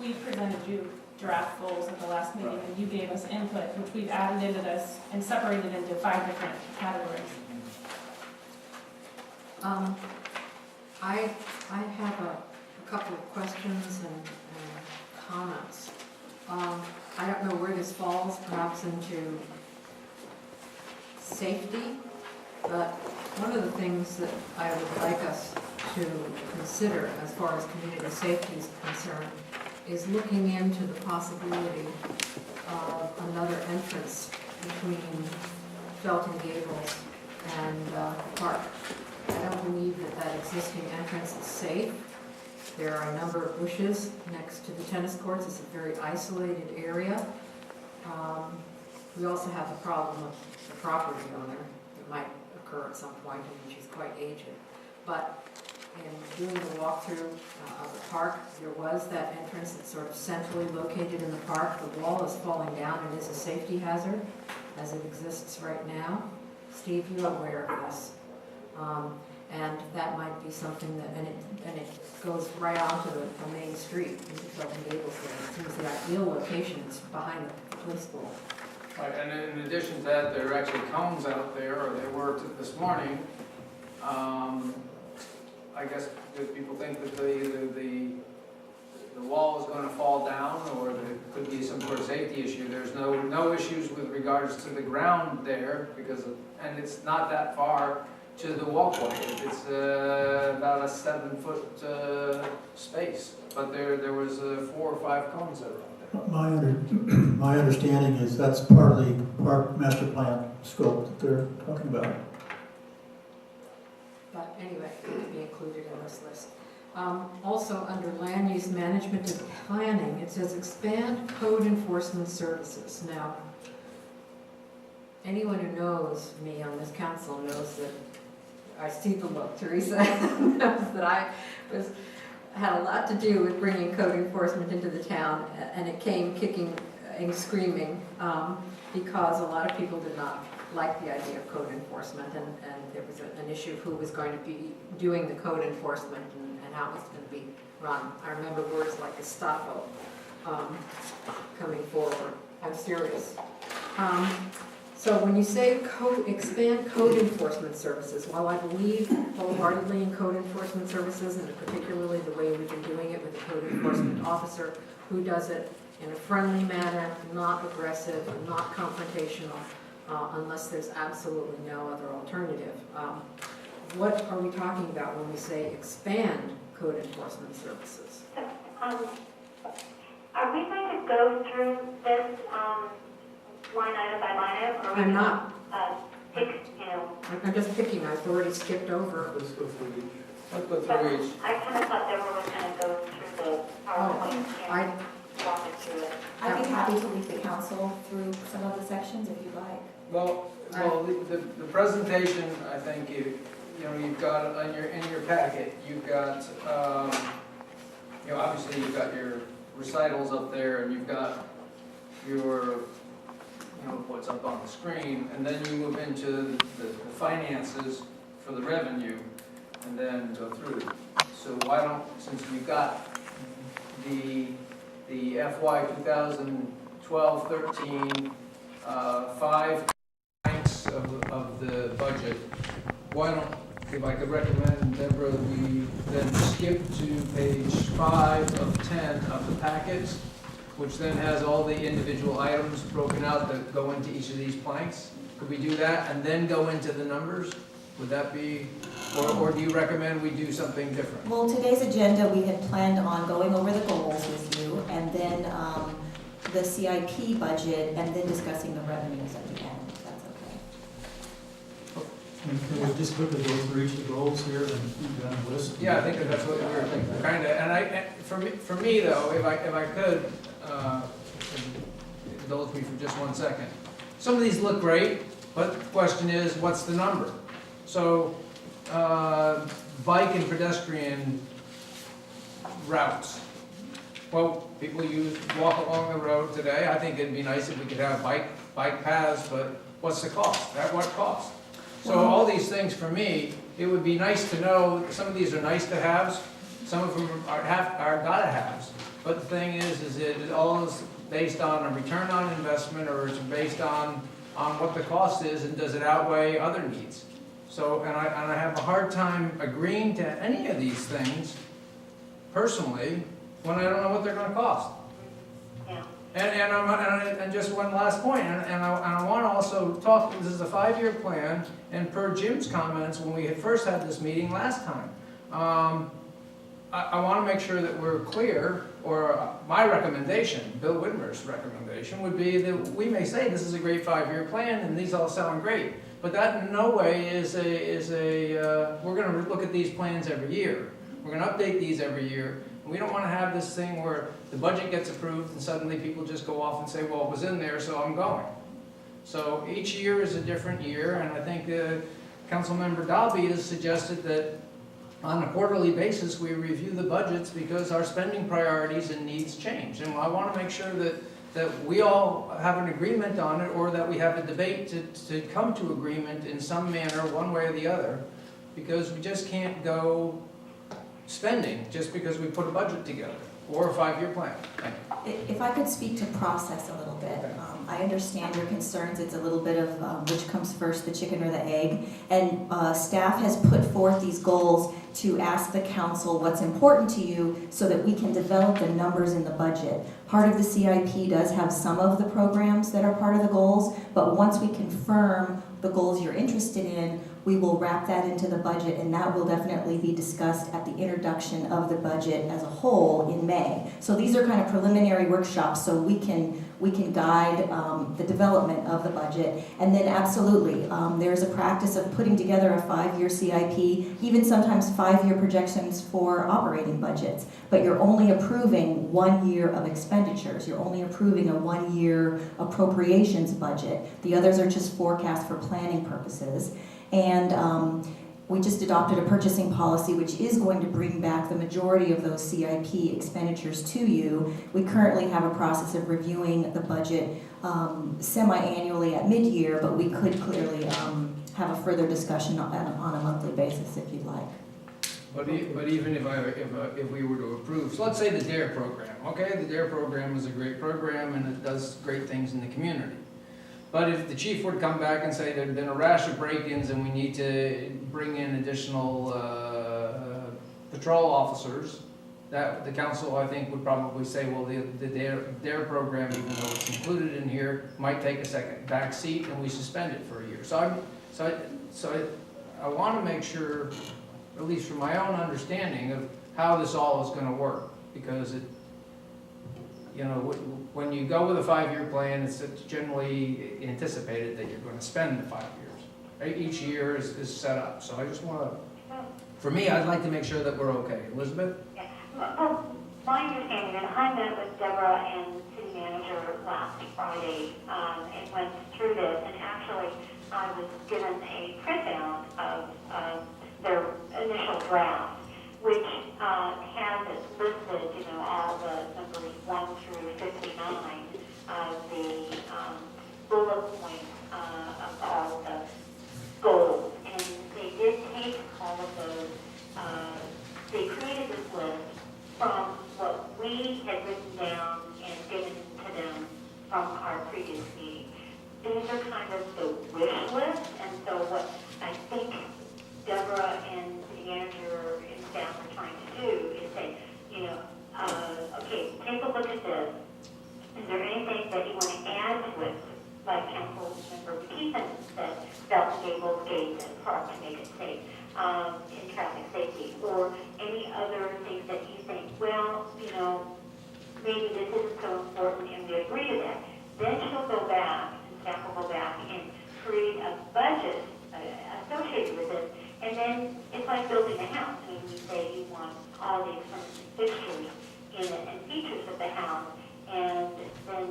we presented you draft goals at the last meeting, and you gave us input, which we've added into this and separated into 5 different categories. I have a couple of questions and comments. I don't know where this falls, perhaps into safety, but one of the things that I would like us to consider as far as community safety is concerned is looking into the possibility of another entrance between Felton Gables and the park. I don't believe that that existing entrance is safe. There are a number of bushes next to the tennis courts. It's a very isolated area. We also have the problem of the property owner that might occur at some point, and she's quite aged. But in doing the walkthrough of the park, there was that entrance that's sort of centrally located in the park. The wall is falling down and is a safety hazard as it exists right now. Steve, you're aware of this. And that might be something that, and it goes right onto the main street into Felton Gables there. It seems the ideal location is behind the police school. Right, and in addition to that, there are actually cones out there, or they were this morning. I guess because people think that the wall is going to fall down, or there could be some sort of safety issue. There's no issues with regards to the ground there, and it's not that far to the walkway. It's about a 7-foot space, but there was 4 or 5 cones that are out there. My understanding is that's part of the park master plan scope that they're talking about. But anyway, it could be included in this list. Also, under land use management and planning, it says expand code enforcement services. Now, anyone who knows me on this council knows that I see the look. Teresa knows that I had a lot to do with bringing code enforcement into the town, and it came kicking and screaming because a lot of people did not like the idea of code enforcement, and there was an issue of who was going to be doing the code enforcement and how it was going to be run. I remember words like Gestapo coming forward. I'm serious. So when you say expand code enforcement services, while I believe wholeheartedly in code enforcement services, and particularly the way we've been doing it with the code enforcement officer who does it in a friendly manner, not aggressive, not confrontational, unless there's absolutely no other alternative. What are we talking about when we say expand code enforcement services? Are we going to go through this line item by line item? Or I'm not. I'm I'm just picking. I've already skipped over. Let's go through each. I kind of thought they were going to go through the PowerPoint and walk it through it. I'd be happy to lead the council through some of the sections if you'd like. Well, the presentation, I think you've got in your packet. You've got obviously you've got your recitals up there, and you've got your what's up on the screen, and then you move into the finances for the revenue, and then go through. So why don't, since we've got the FY 2012-13 5 planks of the budget, why don't, if I could recommend, Deborah, we then skip to page 5 of 10 of the packets, which then has all the individual items broken out that go into each of these planks. Could we do that and then go into the numbers? Would that be, or do you recommend we do something different? Well, today's agenda, we had planned on going over the goals with you, and then the CIP budget, and then discussing the revenues at the end, if that's okay. Can we just quickly go through each of the goals here and keep down the list? Yeah, I think that's what we were thinking, kind of. And for me though, if I could, indulge me for just 1 second. Some of these look great, but the question is, what's the number? So, bike and pedestrian routes. Well, people walk along the road today. I think it'd be nice if we could have bike paths, but what's the cost? At what cost? So all these things, for me, it would be nice to know. Some of these are nice to haves. Some of them are gotta haves. But the thing is it all is based on a return on investment, or it's based on what the cost is, and does it outweigh other needs? So, and I have a hard time agreeing to any of these things personally, when I don't know what they're gonna cost. Yeah. And just one last point, and I want to also talk, this is a 5-year plan, and per Jim's comments when we had first had this meeting last time, I want to make sure that we're clear, or my recommendation, Bill Whitmer's recommendation, would be that we may say this is a great 5-year plan and these all sound great, but that in no way is we're going to look at these plans every year. We're going to update these every year. We don't want to have this thing where the budget gets approved and suddenly people just go off and say, well, it was in there, so I'm going. So each year is a different year, and I think Councilmember Dalby has suggested that on a quarterly basis, we review the budgets because our spending priorities and needs change. And I want to make sure that we all have an agreement on it, or that we have a debate to come to agreement in some manner, one way or the other, because we just can't go spending just because we put a budget together, or a 5-year plan. Thank you. If I could speak to process a little bit, I understand your concerns. It's a little bit of which comes first, the chicken or the egg. And staff has put forth these goals to ask the council what's important to you so that we can develop the numbers in the budget. Part of the CIP does have some of the programs that are part of the goals, but once we confirm the goals you're interested in, we will wrap that into the budget, and that will definitely be discussed at the introduction of the budget as a whole in May. So these are kind of preliminary workshops, so we can guide the development of the budget. And then absolutely, there's a practice of putting together a 5-year CIP, even sometimes 5-year projections for operating budgets. But you're only approving 1 year of expenditures. You're only approving a 1-year appropriations budget. The others are just forecasts for planning purposes. And we just adopted a purchasing policy which is going to bring back the majority of those CIP expenditures to you. We currently have a process of reviewing the budget semi-annually at mid-year, but we could clearly have a further discussion on a monthly basis if you'd like. But even if we were to approve, so let's say the DARE program, okay? The DARE program is a great program and it does great things in the community. But if the chief would come back and say there have been a rash of break-ins and we need to bring in additional patrol officers, that the council, I think, would probably say, well, the DARE program, even though it's included in here, might take a back seat and we suspend it for a year. So I want to make sure, at least from my own understanding, of how this all is going to work, because when you go with a 5-year plan, it's generally anticipated that you're going to spend the 5 years. Each year is set up. So I just want to, for me, I'd like to make sure that we're okay. Elizabeth? Yeah. Well, my understanding, and I met with Deborah and city manager last Friday and went through this, and actually I was given a printout of their initial draft, which has it listed, all the numbers 1 through 59 of the bullet points of all the goals. And they did take all of those, they created this list from what we had written down and given to them from our previous meeting. These are kind of the wish list, and so what I think Deborah and the manager and staff are trying to do is say, okay, take a look at this. Is there anything that you want to add to it, like Councilmember Keeson said, belt and gables, gates, and park to make it safe, in traffic safety, or any other things that you think, well, maybe this isn't so important and we agree to that. Then she'll go back, and staff will go back and create a budget associated with it. And then it's like building a house. I mean, we say you want all the external fixtures in it and features of the house, and then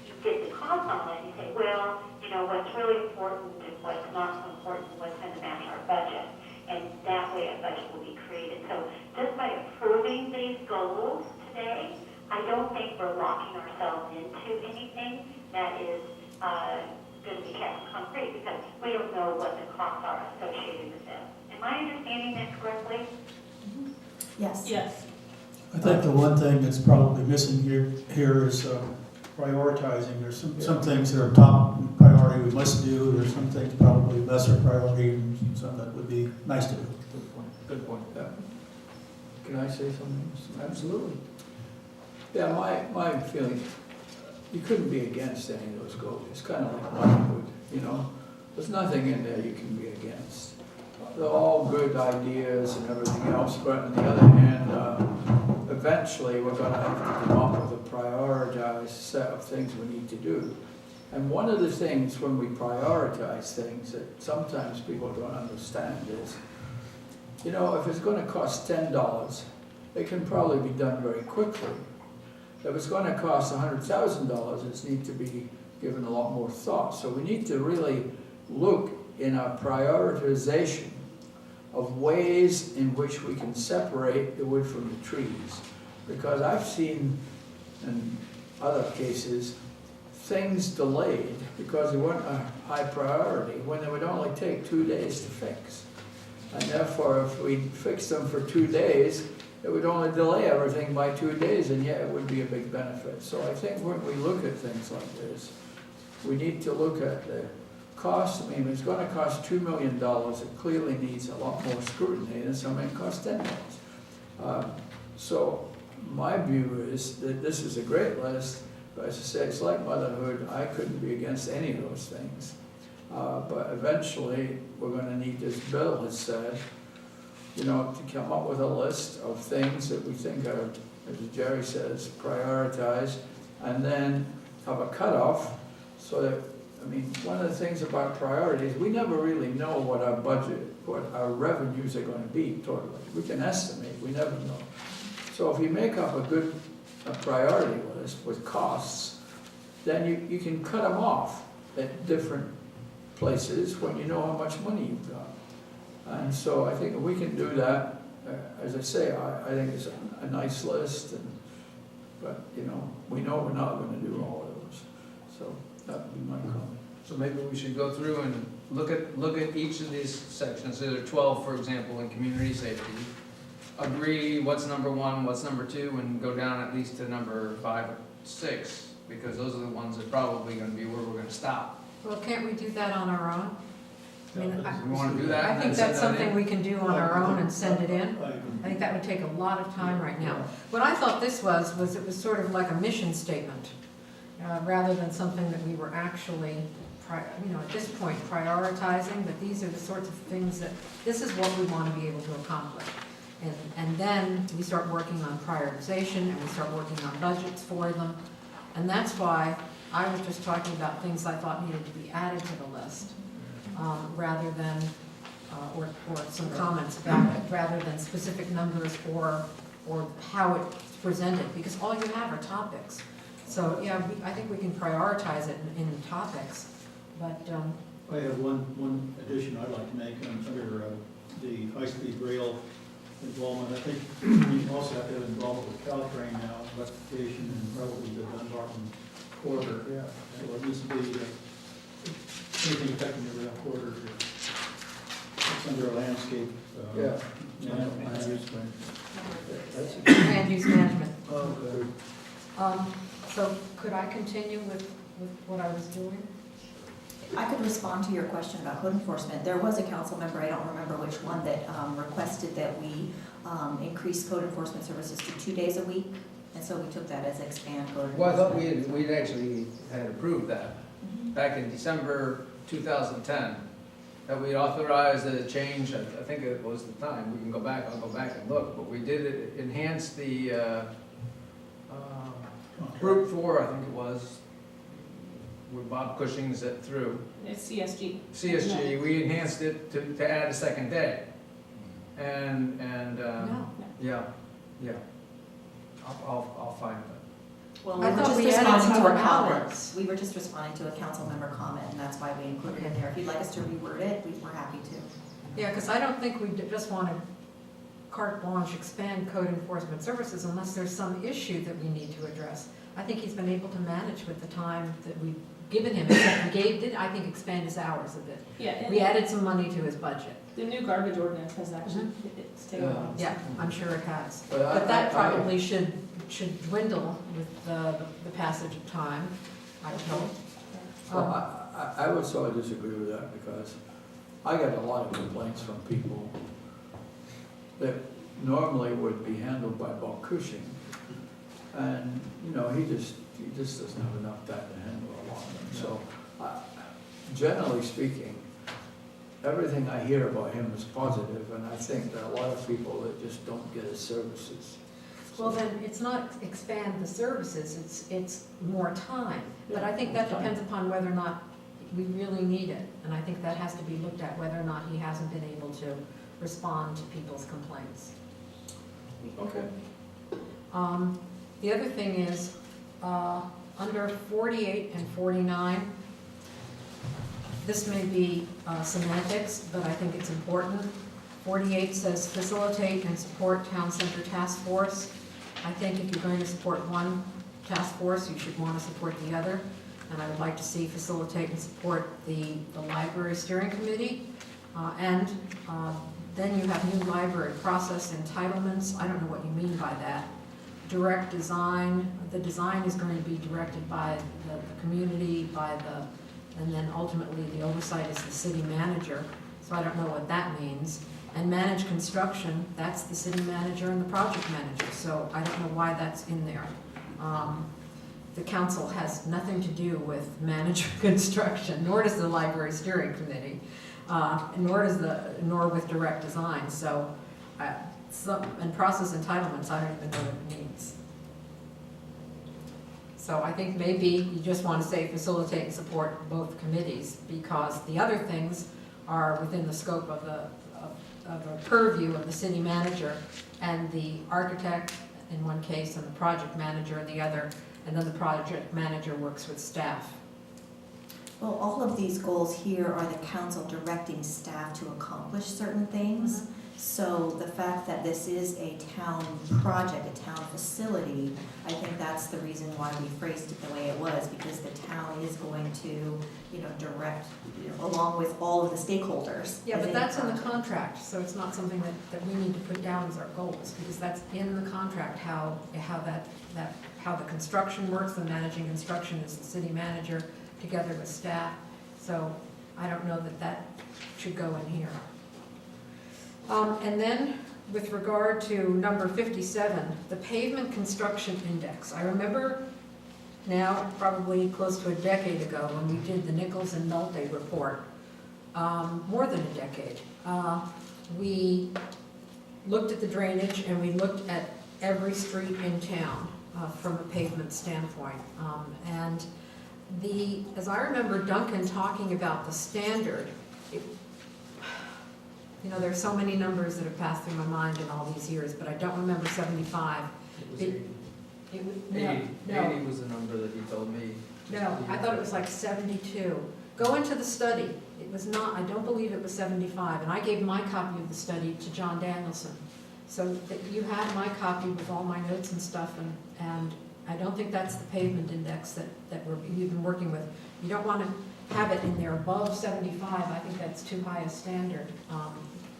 you get the cost on it, and you say, well, what's really important and what's not so important, what's going to match our budget. And that way a budget will be created. So just by approving these goals today, I don't think we're locking ourselves into anything that is going to be kept concrete, because we don't know what the costs are associated with this. Am I understanding that correctly? Yes. Yes. I think the one thing that's probably missing here is prioritizing. There's some things that are top priority we must do, there's some things probably lesser priority, and some that would be nice to do. Good point, yeah. Can I say something? Absolutely. Yeah, my feeling, you couldn't be against any of those goals. It's kind of like motherhood, you know? There's nothing in there you can be against. They're all good ideas and everything else, but on the other hand, eventually we're gonna have to come up with a prioritized set of things we need to do. And one of the things when we prioritize things that sometimes people don't understand is, you know, if it's gonna cost $10, it can probably be done very quickly. If it's gonna cost $100,000, it needs to be given a lot more thought. So we need to really look in our prioritization of ways in which we can separate the wood from the trees. Because I've seen in other cases, things delayed because they weren't a high priority when they would only take 2 days to fix. And therefore, if we fixed them for 2 days, it would only delay everything by 2 days, and yet it would be a big benefit. So I think when we look at things like this, we need to look at the cost. I mean, if it's going to cost $2 million, it clearly needs a lot more scrutiny than something that costs $10. So my view is that this is a great list, but as I say, it's like motherhood. I couldn't be against any of those things. But eventually, we're going to need, as Bill has said, you know, to come up with a list of things that we think are, as Jerry says, prioritized, and then have a cutoff so that, I mean, one of the things about priorities, we never really know what our budget, what our revenues are going to be totally. We can estimate, we never know. So if you make up a priority list with costs, then you can cut them off at different places when you know how much money you've got. And so I think if we can do that, as I say, I think it's a nice list, but you know, we know we're not going to do all of those. So that would be my comment. So maybe we should go through and look at each of these sections. There are 12, for example, in community safety. Agree what's number 1, what's number 2, and go down at least to number 5 or 6, because those are the ones that are probably going to be where we're going to stop. Well, can't we do that on our own? I mean, We want to do that? I and think then that's send that something in? we can do on our own and send it in. I think that would take a lot of time right now. What I thought this was it was sort of like a mission statement, rather than something that we were actually, you know, at this point prioritizing, but these are the sorts of things that, this is what we want to be able to accomplish. And then we start working on prioritization, and we start working on budgets for them. And that's why I was just talking about things I thought needed to be added to the list, rather than, or some comments about it, rather than specific numbers or how it's presented, because all you have are topics. So, yeah, I think we can prioritize it in topics, but, I have one addition I'd like to make under the high-speed rail involvement. I think we also have to have involvement with Caltrain now, electrification, and probably the Dunbarton corridor. Yeah. So it needs to be anything affecting the rail corridor. It's under a landscape. Yeah. Land use plan. land use management. Okay. So could I continue with what I was doing? I could respond to your question about code enforcement. There was a council member, I don't remember which one, that requested that we increase code enforcement services to 2 days a week. And so we took that as expand code enforcement. Well, I thought we'd actually had approved that back in December 2010, that we authorized a change. I think it was the time. We can go back, I'll go back and look, but we did it, enhance the Group 4, I think it was, with Bob Cushing's that through. It's CSG. CSG, we enhanced it to add a second day. And No. yeah. I'll find it. Well, I we were thought just we added responding to more a comment. hours. We were just responding to a council member comment, and that's why we included it in there. If you'd like us to reword it, we're happy to. Yeah, because I don't think we just want to carte blanche expand code enforcement services unless there's some issue that we need to address. I think he's been able to manage with the time that we've given him. We did, I think, expand his hours a bit. Yeah, We and added some money to his budget. the new garbage ordinance has actually, it's taken a while. Yeah, I'm sure it has. But But that probably should dwindle with the passage of time, I would hope. Well, I would sort of disagree with that because I get a lot of complaints from people that normally would be handled by Bob Cushing. And, you know, he just doesn't have enough time to handle a lot of them. So, generally speaking, everything I hear about him is positive, and I think there are a lot of people that just don't get his services. Well, then, it's not expand the services, it's more time. But I think that depends upon whether or not we really need it. And I think that has to be looked at, whether or not he hasn't been able to respond to people's complaints. Okay. The other thing is, under 48 and 49, this may be semantics, but I think it's important. 48 says facilitate and support town center task force. I think if you're going to support one task force, you should want to support the other. And I would like to see facilitate and support the library steering committee. Then you have new library process entitlements. I don't know what you mean by that. Direct design, the design is going to be directed by the community, and then ultimately the oversight is the city manager. So I don't know what that means. And manage construction, that's the city manager and the project manager. So I don't know why that's in there. The council has nothing to do with manage construction, nor does the library steering committee, nor with direct design. So, and process entitlements, I don't even know what it means. So I think maybe you just want to say facilitate and support both committees, because the other things are within the scope of the purview of the city manager and the architect in one case and the project manager in the other, and then the project manager works with staff. Well, all of these goals here are the council directing staff to accomplish certain things. So the fact that this is a town project, a town facility, I think that's the reason why we phrased it the way it was, because the town is going to, direct, along with all of the stakeholders. Yeah, but within that's in the project. contract, so it's not something that we need to put down as our goals, because that's in the contract, how the construction works. The managing construction is the city manager together with staff. So I don't know that should go in here. And then, with regard to number 57, the pavement construction index. I remember now, probably close to a decade ago, when we did the Nichols and Nolte report, more than a decade, we looked at the drainage and we looked at every street in town from a pavement standpoint. And as I remember Duncan talking about the standard, there's so many numbers that have passed through my mind in all these years, but I don't remember 75. It was 80. 80 was the number that he told me. No, I thought it was like 72. Go into the study. It was not, I don't believe it was 75, and I gave my copy of the study to John Danielson. So that you have my copy with all my notes and stuff, and I don't think that's the pavement index that we've been working with. You don't want to have it in there above 75. I think that's too high a standard,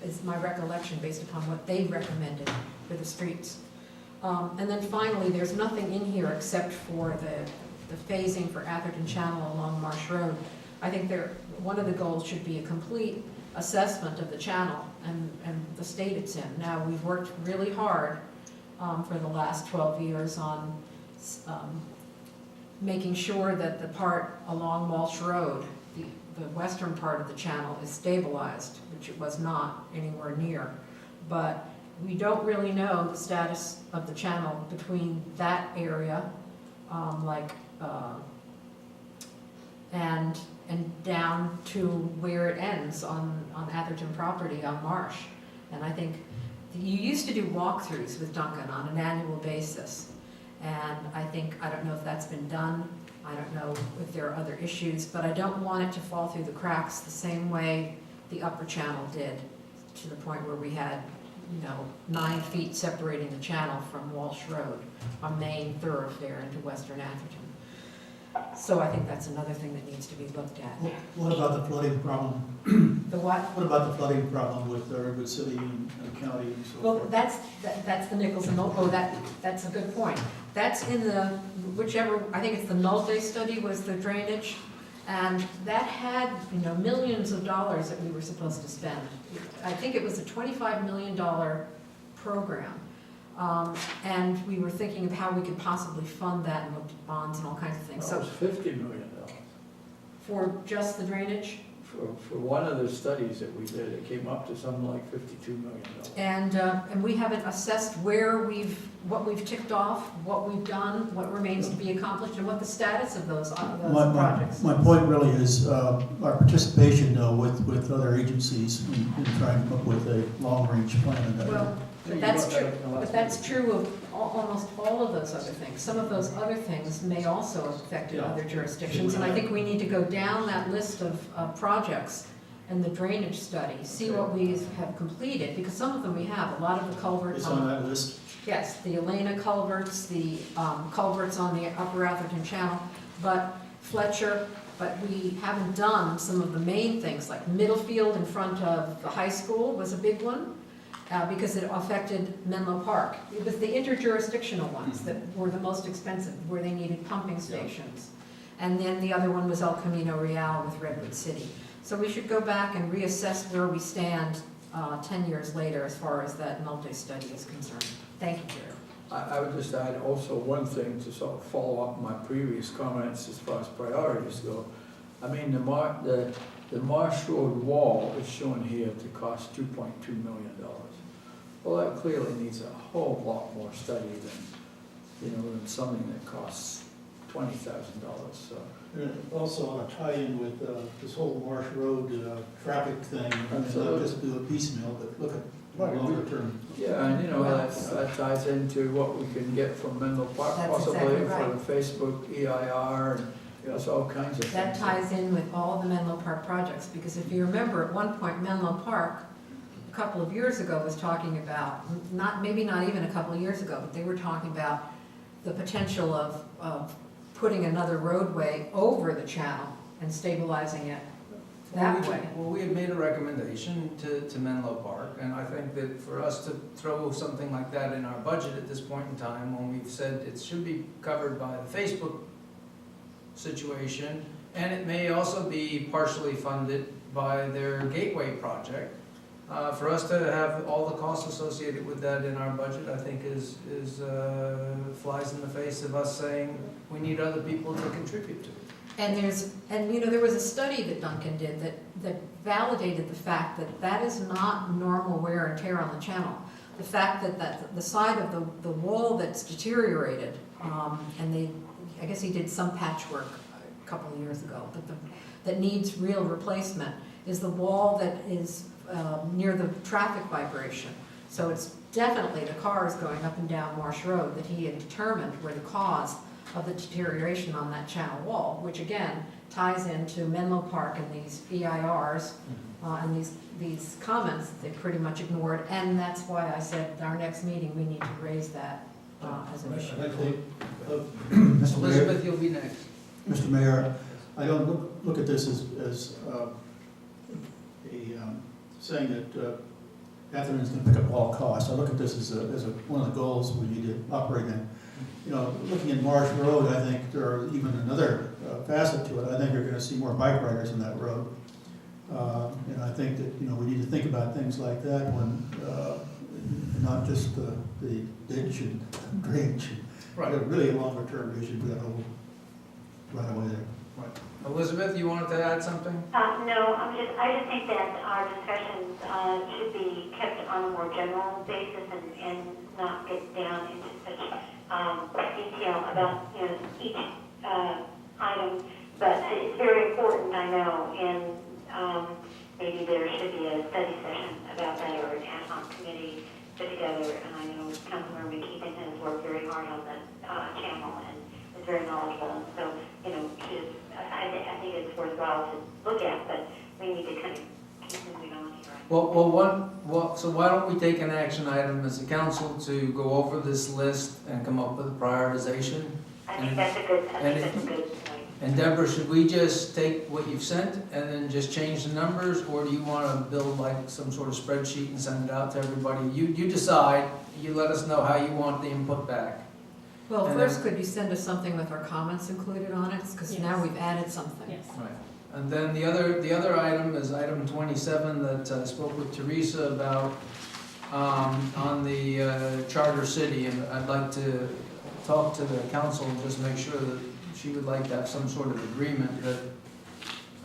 is my recollection based upon what they recommended for the streets. And then finally, there's nothing in here except for the phasing for Atherton Channel along Marsh Road. I think one of the goals should be a complete assessment of the channel and the state it's in. Now, we've worked really hard for the last 12 years on making sure that the part along Walsh Road, the western part of the channel, is stabilized, which it was not anywhere near. But we don't really know the status of the channel between that area, and down to where it ends on Atherton property on Marsh. And I think you used to do walkthroughs with Duncan on an annual basis. And I don't know if that's been done. I don't know if there are other issues, but I don't want it to fall through the cracks the same way the upper channel did, to the point where we had 9 feet separating the channel from Walsh Road, a main thoroughfare into Western Atherton. So I think that's another thing that needs to be looked at. What about the flooding problem? The what? What about the flooding problem with Redwood City and county and so Well, forth? that's the Nichols and Nolte, that's a good point. That's in the, whichever, I think it's the Nolte study was the drainage, and that had, millions of dollars that we were supposed to spend. I think it was a $25 million program. And we were thinking of how we could possibly fund that and looked at bonds and all kinds of things. That was So $50 million. for just the drainage, For one of the studies that we did, it came up to something like $52 million. and we haven't assessed what we've ticked off, what we've done, what remains to be accomplished, and what the status of those projects. My point really is our participation though with other agencies in trying to come up with a long-range plan in that. Well, You that's brought that true, up in the last but that's true of almost all of those other things. Some of those other things may also affect Yeah. other jurisdictions, and I think we need to go down that list of projects and the drainage study, see what we have completed, because some of them we have, a lot of the culverts It's on that list. yes, the Elena culverts, the culverts on the Upper Atherton Channel, but Fletcher, but we haven't done some of the main things, like Middlefield in front of the high school was a big one, because it affected Menlo Park. It was the interjurisdictional ones that were the most expensive, where they needed pumping stations. And then the other one was El Camino Real with Redwood City. So we should go back and reassess where we stand 10 years later as far as that multi-study is concerned. Thank you, Jerry. I would just add also one thing to sort of follow up my previous comments as far as priorities go. I mean, the Marsh Road wall is shown here to cost $2.2 million. Well, that clearly needs a whole lot more study than something that costs $20,000. So And also on a tie-in with this whole Marsh Road traffic thing, and not Absolutely. just do a piecemeal, but look at longer term. yeah, and that ties into what we can get from Menlo Park, That's possibly exactly for right. the Facebook EIR, and there's all kinds of things. That ties in with all the Menlo Park projects, because if you remember, at one point Menlo Park, a couple of years ago, was talking about, maybe not even a couple of years ago, but they were talking about the potential of putting another roadway over the channel and stabilizing it that way. Well, we had made a recommendation to Menlo Park, and I think that for us to throw something like that in our budget at this point in time, when we've said it should be covered by the Facebook situation, and it may also be partially funded by their Gateway project, for us to have all the costs associated with that in our budget, I think is flies in the face of us saying we need other people to contribute to it. And there was a study that Duncan did that validated the fact that is not normal wear and tear on the channel. The fact that the side of the wall that's deteriorated, I guess he did some patchwork a couple of years ago, but that needs real replacement is the wall that is near the traffic vibration. So it's definitely the cars going up and down Marsh Road that he had determined were the cause of the deterioration on that channel wall, which again ties into Menlo Park and these EIRs and these comments that they pretty much ignored. And that's why I said at our next meeting we need to raise that as an issue. I think, Mr. Mayor, Elizabeth, you'll be next. Mr. Mayor, I don't look at this as saying that Atherton's going to pick up all costs. I look at this as one of the goals we need to operate in. Looking at Marsh Road, I think there are even another facet to it. I think you're going to see more bike riders on that road. And I think that, we need to think about things like that when, not just the ditch and drainage. But really a longer term issue, we got to right away there. Right. Elizabeth, you wanted to add something? No, I just think that our discussions should be kept on a more general basis and not get down into such detail about each item. But it's very important, I know, and maybe there should be a study session about that or an ad hoc committee put together. And I know Councilmember McKeithen has worked very hard on the channel and is very knowledgeable. And so, I think it's worthwhile to look at, but we need to kind of keep moving on here. So why don't we take an action item as a council to go over this list and come up with a prioritization? I think that's a good point. And Deborah, should we just take what you've sent and then just change the numbers, or do you want to build like some sort of spreadsheet and send it out to everybody? You decide, you let us know how you want the input back. Well, And first, could you send us something with our comments included on it? Because now Yes. we've added something. Yes. Right. And then the other item is item 27 that I spoke with Teresa about on the charter city, and I'd like to talk to the council and just make sure that she would like to have some sort of agreement that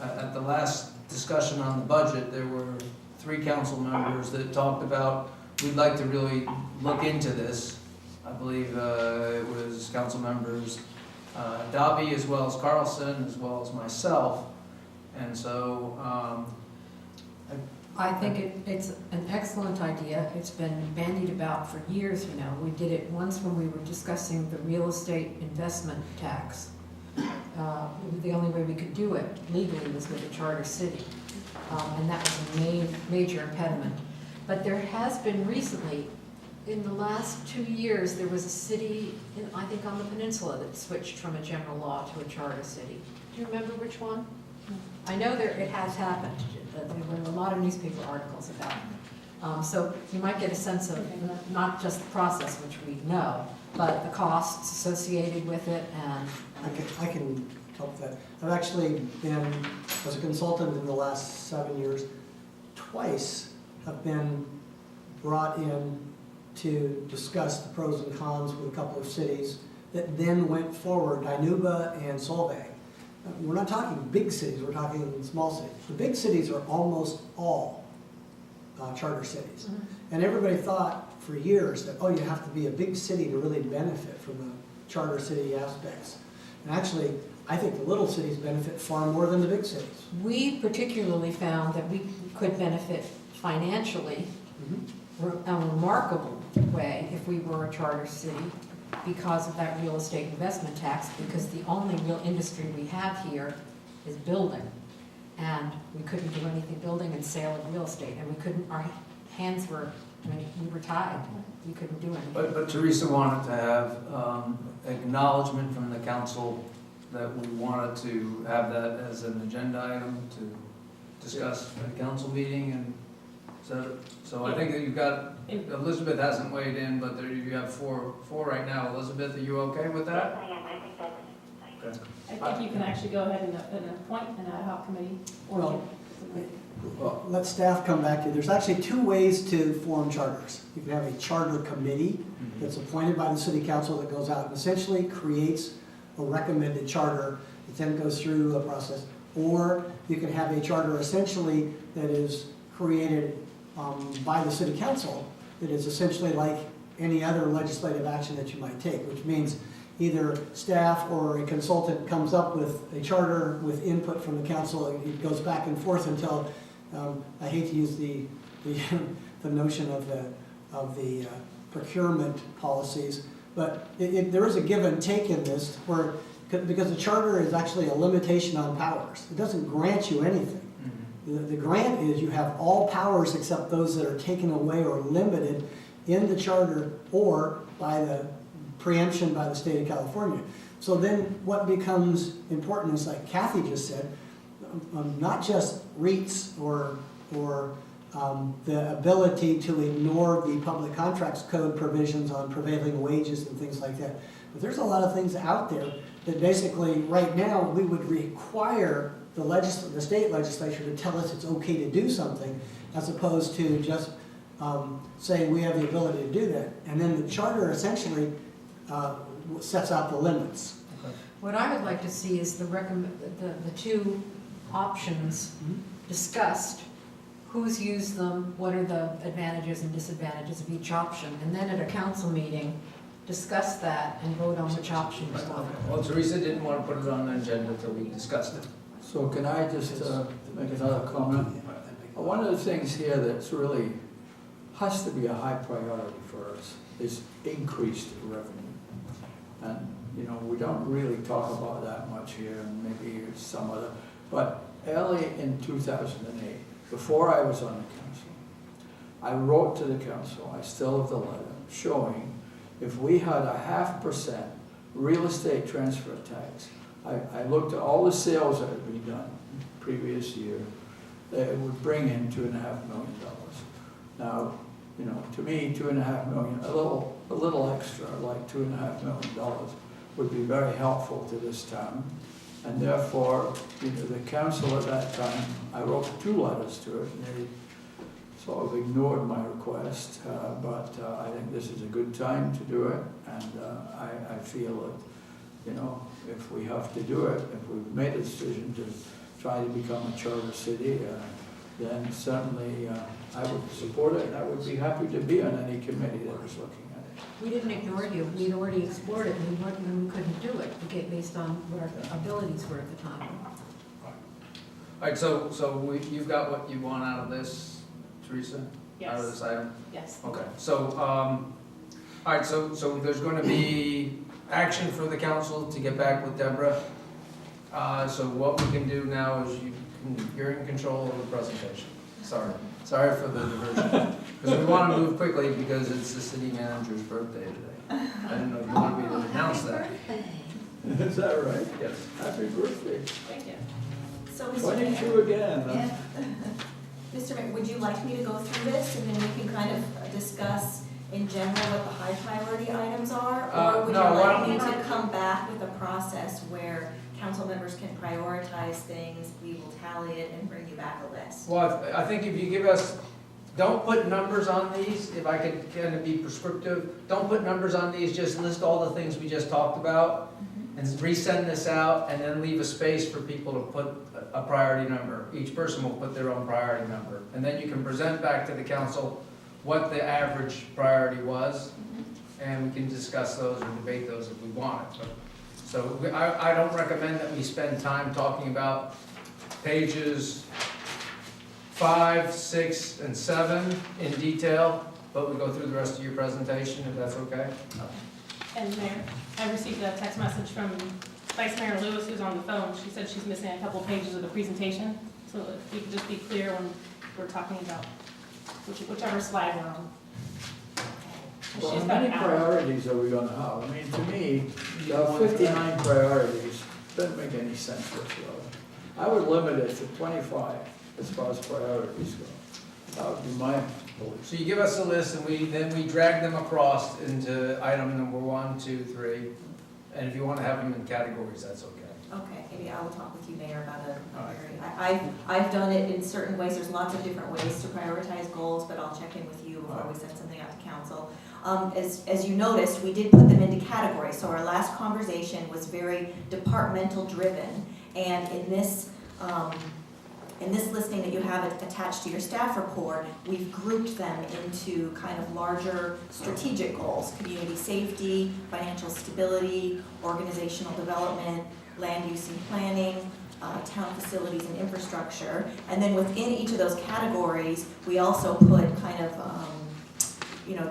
at the last discussion on the budget, there were 3 council members that talked about, we'd like to really look into this. I believe it was council members Dobby as well as Carlson as well as myself. And so, I think it's an excellent idea. It's been bandied about for years, you know. We did it once when we were discussing the real estate investment tax. The only way we could do it legally was with a charter city. And that was a major impediment. But there has been recently, in the last 2 years, there was a city, I think on the peninsula, that switched from a general law to a charter city. Do you remember which one? I know it has happened. There were a lot of newspaper articles about it. So you might get a sense of not just the process, which we know, but the costs associated with it and. I can help that. I've actually been, as a consultant in the last 7 years, twice have been brought in to discuss the pros and cons with a couple of cities that then went forward, Dinuba and Solvang. We're not talking big cities, we're talking small cities. The big cities are almost all charter cities. Mm-hmm. And everybody thought for years that, oh, you have to be a big city to really benefit from the charter city aspects. And actually, I think the little cities benefit far more than the big cities. We particularly found that we could benefit financially a remarkable way if we were a charter city because of that real estate investment tax, because the only real industry we have here is building. And we couldn't do anything building and sale of real estate, and we couldn't, our hands were, we were tied. We couldn't do anything. but Teresa wanted to have acknowledgement from the council that we wanted to have that as an agenda item to discuss at a council meeting, and so I think that you've got, Elizabeth hasn't weighed in, but there you have four right now. Elizabeth, are you okay with that? Yes, I am. I think that's. Okay. I think you can actually go ahead and appoint an ad hoc committee. Or Well, let staff come back to you. There's actually 2 ways to form charters. You can have a charter committee that's appointed by the city council that goes out and essentially creates a recommended charter that then goes through a process. Or you can have a charter essentially that is created by the city council that is essentially like any other legislative action that you might take, which means either staff or a consultant comes up with a charter with input from the council. It goes back and forth until, I hate to use the notion of the procurement policies, but there is a give and take in this where, because the charter is actually a limitation on powers. It doesn't grant you anything. The grant is you have all powers except those that are taken away or limited in the charter or by the preemption by the state of California. So then what becomes important is, like Kathy just said, not just REITs or the ability to ignore the public contracts code provisions on prevailing wages and things like that. But there's a lot of things out there that basically right now we would require the state legislature to tell us it's okay to do something, as opposed to just saying we have the ability to do that. And then the charter essentially sets out the limits. What I would like to see is the 2 options discussed, who's used them, what are the advantages and disadvantages of each option, and then at a council meeting, discuss that and vote on which option is one. Well, Teresa didn't want to put it on the agenda until we discussed it. So can I just make another comment? One of the things here that's really has to be a high priority for us is increased revenue. And, you know, we don't really talk about that much here, and maybe some other, but early in 2008, before I was on the council, I wrote to the council, I still have the letter, showing if we had a 0.5% real estate transfer tax, I looked at all the sales that had been done previous year, that it would bring in $2.5 million. Now, you know, to me, 2.5 million, a little extra, like $2.5 million, would be very helpful to this town. And therefore, you know, the council at that time, I wrote 2 letters to it, and they sort of ignored my request. But I think this is a good time to do it, and I feel that, you know, if we have to do it, if we've made a decision to try to become a charter city, then certainly I would support it, and I would be happy to be on any committee that was looking at it. We didn't ignore you, we'd already explored it, and we couldn't do it, based on what our abilities were at the time. All right, so you've got what you want out of this, Teresa? Out of Yes, this item? yes. Okay, so, all right, so there's going to be action for the council to get back with Deborah. So what we can do now is you're in control of the presentation. Sorry for the diversion. Because we want to move quickly because it's the city manager's birthday today. I didn't know if you wanted me to announce that. Is that right? Yes. Happy birthday. Thank you. So, Mr. Mayor, 22 again. Mr. Mayor, would you like me to go through this and then we can kind of discuss in general what the high priority items are? Or would you no, why like me don't to come back with a process where council members can prioritize things, we will tally it and bring you back a list? Well, I think if you give us, don't put numbers on these, if I could kind of be prescriptive, don't put numbers on these, just list all the things we just talked about and resend this out and then leave a space for people to put a priority number. Each person will put their own priority number. And then you can present back to the council what the average priority was, and we can discuss those or debate those if we want it. So I don't recommend that we spend time talking about pages 5, 6, and 7 in detail, but we go through the rest of your presentation, if that's okay. And Mayor, I received a text message from Vice Mayor Lewis, who's on the phone. She said she's missing a couple pages of the presentation. So if you could just be clear when we're talking about whichever slide we're on. Well, She's how got many an hour. priorities are we gonna have? I mean, to me, there are 59 priorities, doesn't make any sense whatsoever. I would limit it to 25 as far as priorities go. That would be my belief. So you give us a list, and then we drag them across into item number 1, 2, 3. And if you want to have them in categories, that's okay. Okay, maybe I will talk with you, Mayor, about All right. I've done it in certain ways, there's lots of different ways to prioritize goals, but I'll check in with you before we send something out to council. As you noticed, we did put them into categories, so our last conversation was very departmental driven, and in this listing that you have attached to your staff report, we've grouped them into kind of larger strategic goals: community safety, financial stability, organizational development, land use and planning, town facilities and infrastructure. And then within each of those categories, we also put kind of,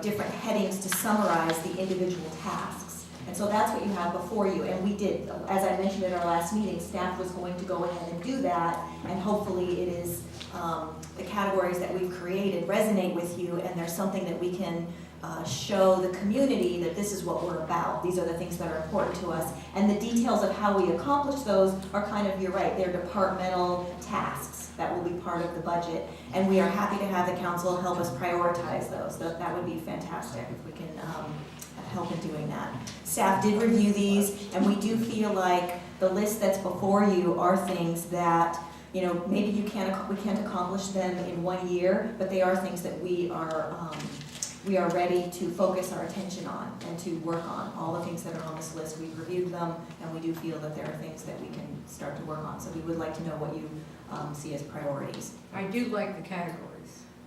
different headings to summarize the individual tasks. And so that's what you have before you. And we did, as I mentioned at our last meeting, staff was going to go ahead and do that. And hopefully it is, the categories that we've created resonate with you, and there's something that we can show the community that this is what we're about. These are the things that are important to us. And the details of how we accomplish those are kind of, you're right, they're departmental tasks that will be part of the budget. And we are happy to have the council help us prioritize those. That would be fantastic if we can help in doing that. Staff did review these, and we do feel like the list that's before you are things that, maybe we can't accomplish them in 1 year, but they are things that we are ready to focus our attention on and to work on. All the things that are on this list, we've reviewed them, and we do feel that there are things that we can start to work on. So we would like to know what you see as priorities. I do like the categories.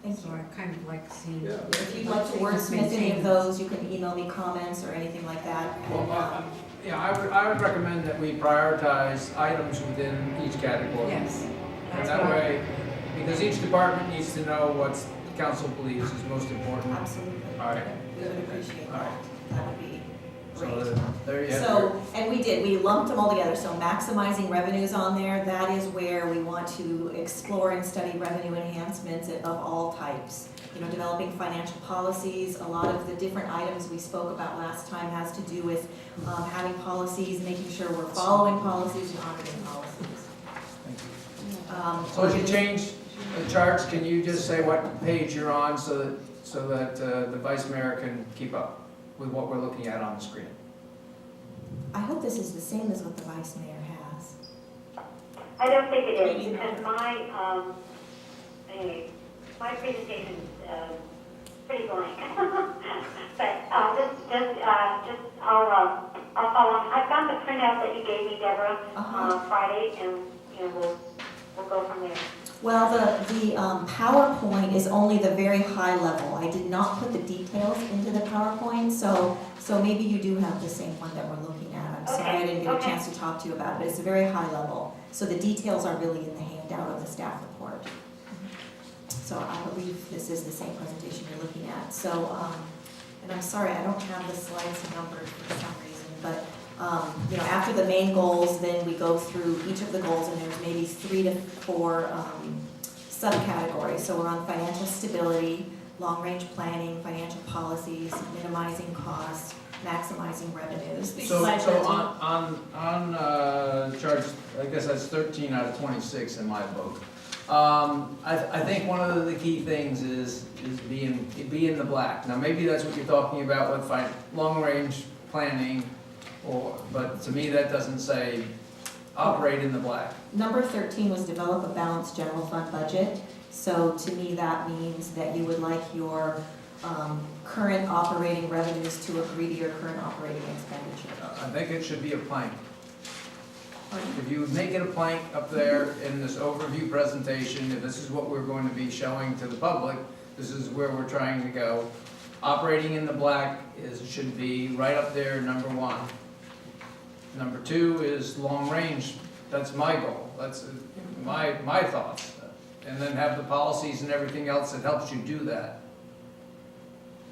Thank So you. I kind of like seeing. Yeah. If you'd like to wordsmith any of those, you can email me comments or anything like that. Well, I would recommend that we prioritize items within each category. Yes. And That's that what I- way, because each department needs to know what council believes is most important. Absolutely. All right. We would appreciate All right. that. That would be So great. there you have So, and we did, we lumped them all together, so maximizing revenues on there, that is where we want to explore and study revenue enhancements of all types. You know, developing financial policies, a lot of the different items we spoke about last time has to do with having policies, making sure we're following policies and honoring policies. Thank you. So as you change the charts, can you just say what page you're on so that the vice mayor can keep up with what we're looking at on the screen? I hope this is the same as what the vice mayor has. I don't think it is, because my presentation is pretty blank. But I'll follow on. I've got the printout that you gave me, Deborah, Friday, and we'll go from there. Well, the PowerPoint is only the very high level. I did not put the details into the PowerPoint, so maybe you do have the same one that we're looking at. I'm sorry I didn't get a chance to talk to you about it, but it's a very high level. So the details are really in the handout of the staff report. So I believe this is the same presentation you're looking at. So, and I'm sorry, I don't have the slides numbered for some reason, but you know, after the main goals, then we go through each of the goals, and there's maybe 3 to 4 subcategories. So we're on financial stability, long-range planning, financial policies, minimizing costs, maximizing revenues. So on charts, I guess that's 13 out of 26 in my book. I think one of the key things is be in the black. Now maybe that's what you're talking about with long-range planning, but to me that doesn't say operate in the black. Number 13 was develop a balanced general fund budget. So to me that means that you would like your current operating revenues to agree to your current operating expenditure. I think it should be a plank. If you make it a plank up there in this overview presentation, if this is what we're going to be showing to the public, this is where we're trying to go. Operating in the black should be right up there, number 1. Number 2 is long range. That's my goal. That's my thoughts. And then have the policies and everything else that helps you do that.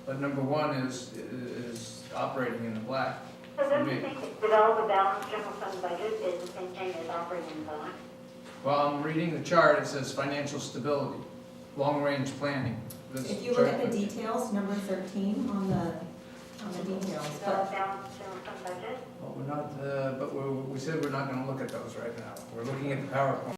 But number 1 is operating in the black. So don't you think that develop a balanced general fund budget is the same thing as operating in the black? Well, I'm reading the chart. It says financial stability, long-range planning. If you look at the details, number 13 on the details. Develop a balanced general fund budget? Well, we're not, but we said we're not going to look at those right now. We're looking at the PowerPoint.